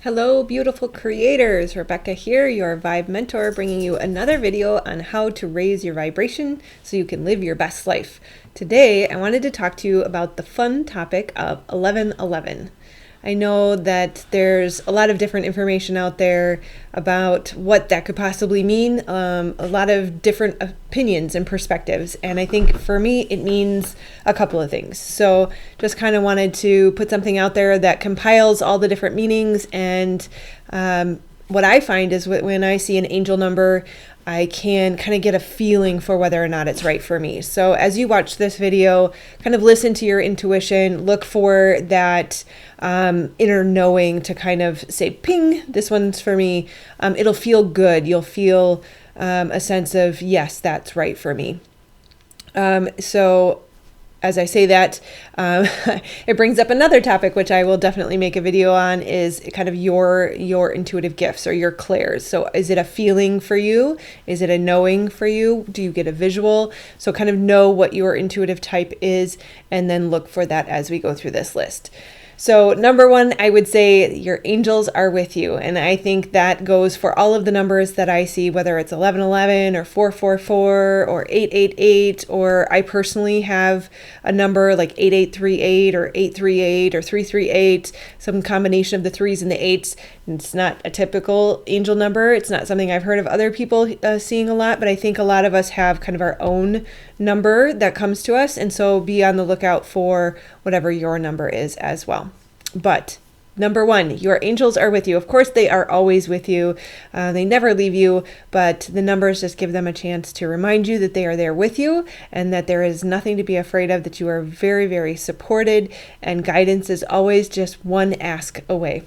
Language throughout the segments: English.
Hello, beautiful creators. Rebecca here, your Vibe Mentor, bringing you another video on how to raise your vibration so you can live your best life. Today, I wanted to talk to you about the fun topic of 1111. I know that there's a lot of different information out there about what that could possibly mean, a lot of different opinions and perspectives. And I think for me, it means a couple of things. So just kind of wanted to put something out there that compiles all the different meanings. And what I find is when I see an angel number, I can kind of get a feeling for whether or not it's right for me. So as you watch this video, kind of listen to your intuition, look for that inner knowing to kind of say, ping, this one's for me. It'll feel good. You'll feel a sense of, yes, that's right for me. So as I say that, it brings up another topic, which I will definitely make a video on, is kind of your intuitive gifts or your clairs. So is it a feeling for you? Is it a knowing for you? Do you get a visual? So kind of know what your intuitive type is, and then look for that as we go through this list. So number one, I would say your angels are with you. And I think that goes for all of the numbers that I see, whether it's 1111 or 444 or 888, or I personally have a number like 8838 or 838 or 338, some combination of the threes and the eights. It's not a typical angel number. It's not something I've heard of other people seeing a lot, but I think a lot of us have kind of our own number that comes to us. And so be on the lookout for whatever your number is as well. But number one, your angels are with you. Of course, they are always with you. They never leave you, but the numbers just give them a chance to remind you that they are there with you and that there is nothing to be afraid of, that you are very, very supported, and guidance is always just one ask away.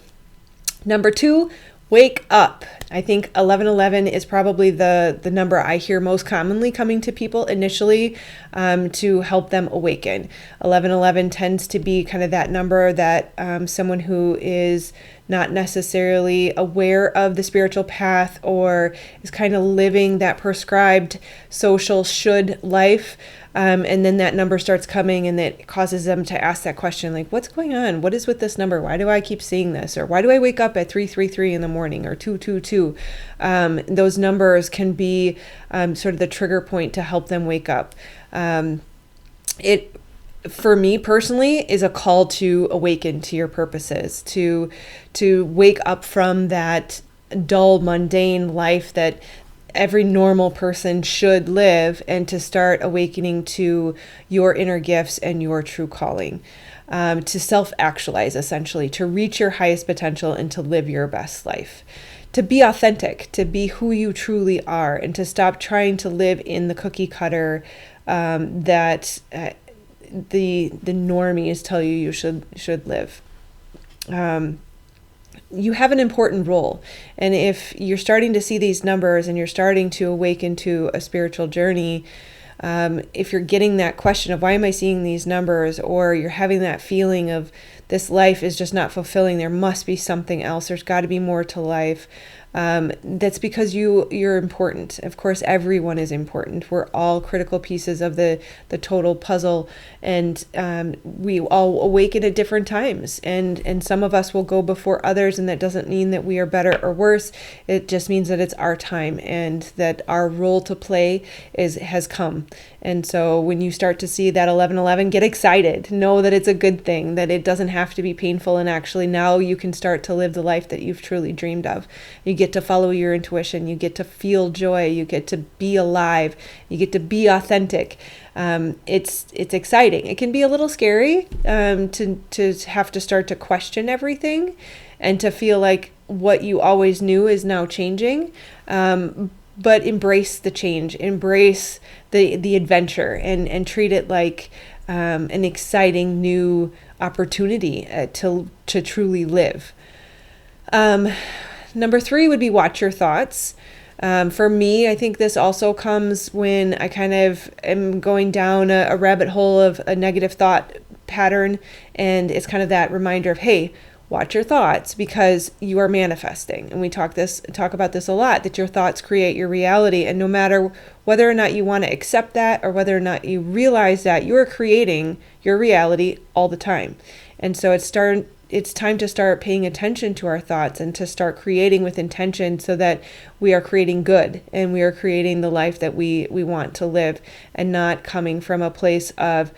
Number two, wake up. I think 1111 is probably the number I hear most commonly coming to people initially to help them awaken. 1111 tends to be kind of that number that someone who is not necessarily aware of the spiritual path or is kind of living that prescribed social should life. And then that number starts coming and it causes them to ask that question, like, what's going on? What is with this number? Why do I keep seeing this? Or why do I wake up at 333 in the morning or 222? Those numbers can be sort of the trigger point to help them wake up. It, for me personally, is a call to awaken to your purposes, to wake up from that dull, mundane life that every normal person should live, and to start awakening to your inner gifts and your true calling, to self-actualize, essentially, to reach your highest potential and to live your best life, to be authentic, to be who you truly are, and to stop trying to live in the cookie cutter that the normies tell you should live. You have an important role. And if you're starting to see these numbers and you're starting to awaken to a spiritual journey, if you're getting that question of why am I seeing these numbers, or you're having that feeling of this life is just not fulfilling, there must be something else, there's got to be more to life, that's because you're important. Of course, everyone is important. We're all critical pieces of the total puzzle, and we all awaken at different times, and some of us will go before others, and that doesn't mean that we are better or worse. It just means that it's our time and that our role to play has come. And so when you start to see that 1111, get excited. Know that it's a good thing, that it doesn't have to be painful, and actually now you can start to live the life that you've truly dreamed of. You get to follow your intuition. You get to feel joy. You get to be alive. You get to be authentic. It's exciting. It can be a little scary to have to start to question everything and to feel like what you always knew is now changing. But embrace the change, embrace the adventure, and treat it like an exciting new opportunity to truly live. Number three would be watch your thoughts. For me, I think this also comes when I kind of am going down a rabbit hole of a negative thought pattern, and it's kind of that reminder of, hey, watch your thoughts, because you are manifesting. And we talk about this a lot, that your thoughts create your reality. And no matter whether or not you want to accept that or whether or not you realize that, you are creating your reality all the time. And so it's it's time to start paying attention to our thoughts and to start creating with intention so that we are creating good and we are creating the life that we want to live, and not coming from a place of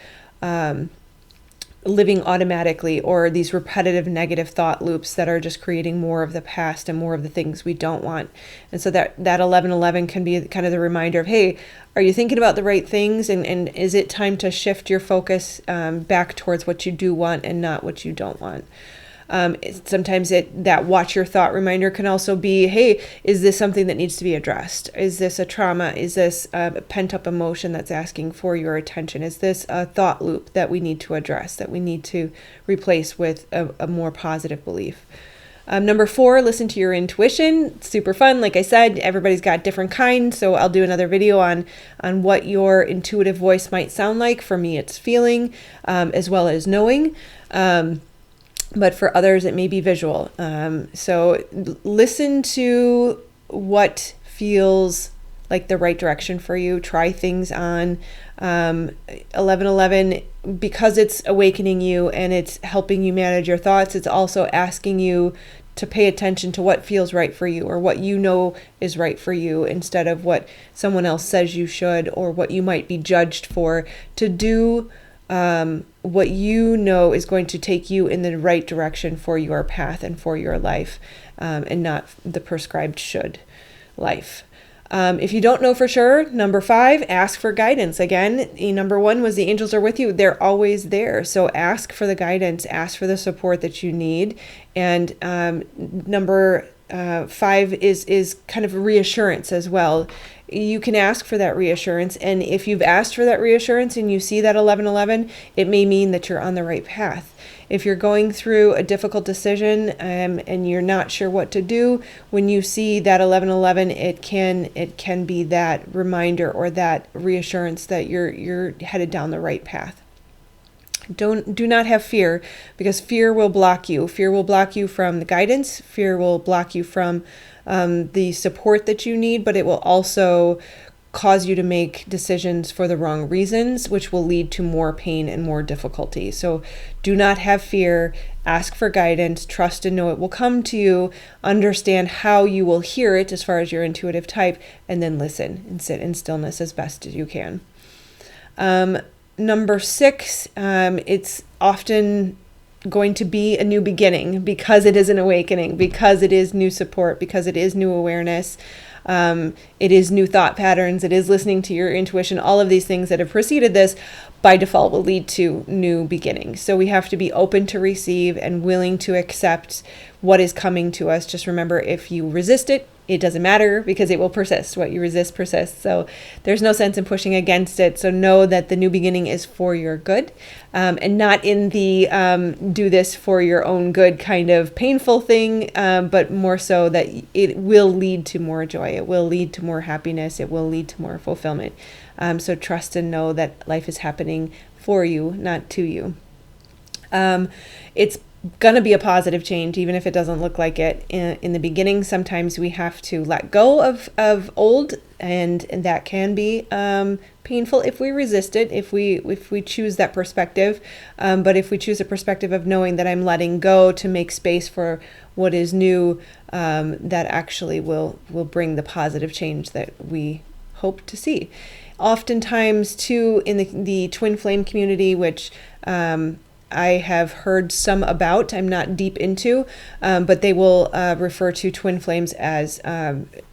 living automatically, or these repetitive negative thought loops that are just creating more of the past and more of the things we don't want. And so that 1111 can be kind of the reminder of, hey, are you thinking about the right things? And is it time to shift your focus back towards what you do want and not what you don't want? Sometimes that watch your thought reminder can also be, hey, is this something that needs to be addressed? Is this a trauma? Is this a pent-up emotion that's asking for your attention? Is this a thought loop that we need to address, that we need to replace with a more positive belief? Number 4, listen to your intuition. Super fun. Like I said, everybody's got different kinds, so I'll do another video on what your intuitive voice might sound like. For me, it's feeling as well as knowing. But for others, it may be visual. So listen to what feels like the right direction for you. Try things on. 1111, because it's awakening you and it's helping you manage your thoughts, it's also asking you to pay attention to what feels right for you, or what you know is right for you, instead of what someone else says you should, or what you might be judged for. To do what you know is going to take you in the right direction for your path and for your life, and not the prescribed should life. If you don't know for sure, number 5, ask for guidance. Again, number 1 was the angels are with you. They're always there. So ask for the guidance, ask for the support that you need. And number 5 is kind of reassurance as well. You can ask for that reassurance, and if you've asked for that reassurance and you see that 1111, it may mean that you're on the right path. If you're going through a difficult decision and you're not sure what to do, when you see that 1111, it can be that reminder or that reassurance that you're headed down the right path. Do not have fear, because fear will block you. Fear will block you from the guidance. Fear will block you from the support that you need, but it will also cause you to make decisions for the wrong reasons, which will lead to more pain and more difficulty. So do not have fear. Ask for guidance. Trust and know it will come to you. Understand how you will hear it as far as your intuitive type, and then listen and sit in stillness as best as you can. Number 6, it's often going to be a new beginning, because it is an awakening, because it is new support, because it is new awareness. It is new thought patterns. It is listening to your intuition. All of these things that have preceded this by default will lead to new beginnings. So we have to be open to receive and willing to accept what is coming to us. Just remember, if you resist it, it doesn't matter, because it will persist. What you resist persists. So there's no sense in pushing against it. So know that the new beginning is for your good, and not in the do this for your own good kind of painful thing, but more so that it will lead to more joy. It will lead to more happiness. It will lead to more fulfillment. So trust and know that life is happening for you, not to you. It's going to be a positive change, even if it doesn't look like it in the beginning. Sometimes we have to let go of old, and that can be painful if we resist it, if we choose that perspective. But if we choose a perspective of knowing that I'm letting go to make space for what is new, that actually will bring the positive change that we hope to see. Oftentimes, too, in the twin flame community, which I have heard some about, I'm not deep into, but they will refer to twin flames as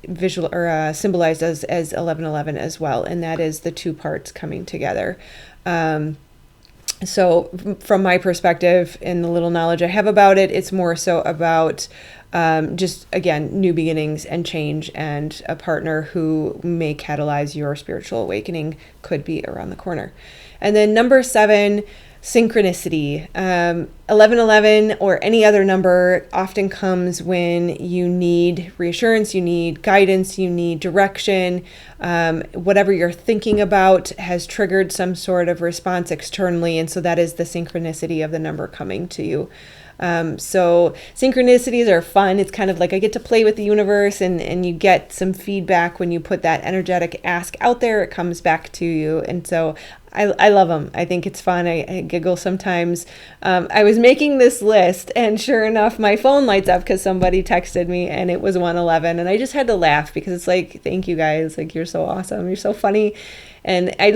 visual or symbolized as 1111 as well, and that is the two parts coming together. So from my perspective and the little knowledge I have about it, it's more so about just, again, new beginnings and change, and a partner who may catalyze your spiritual awakening could be around the corner. And then number 7, synchronicity. 1111 or any other number often comes when you need reassurance, you need guidance, you need direction. Whatever you're thinking about has triggered some sort of response externally, and so that is the synchronicity of the number coming to you. So synchronicities are fun. It's kind of like I get to play with the universe, and you get some feedback when you put that energetic ask out there. It comes back to you. And so I love them. I think it's fun. I giggle sometimes. I was making this list, and sure enough, my phone lights up because somebody texted me, and it was 111. And I just had to laugh because it's like, thank you guys. Like, you're so awesome. You're so funny. And I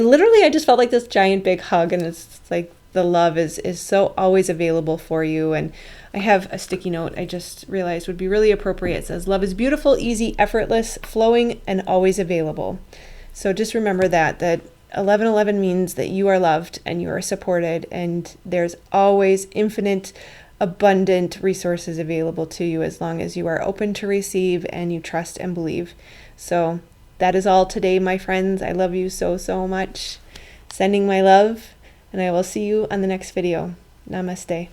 just felt like this giant big hug, and it's like the love is so always available for you. And I have a sticky note I just realized would be really appropriate. It says, love is beautiful, easy, effortless, flowing, and always available. So just remember that 1111 means that you are loved and you are supported, and there's always infinite, abundant resources available to you as long as you are open to receive and you trust and believe. So that is all today, my friends. I love you so, so much. Sending my love, and I will see you on the next video. Namaste.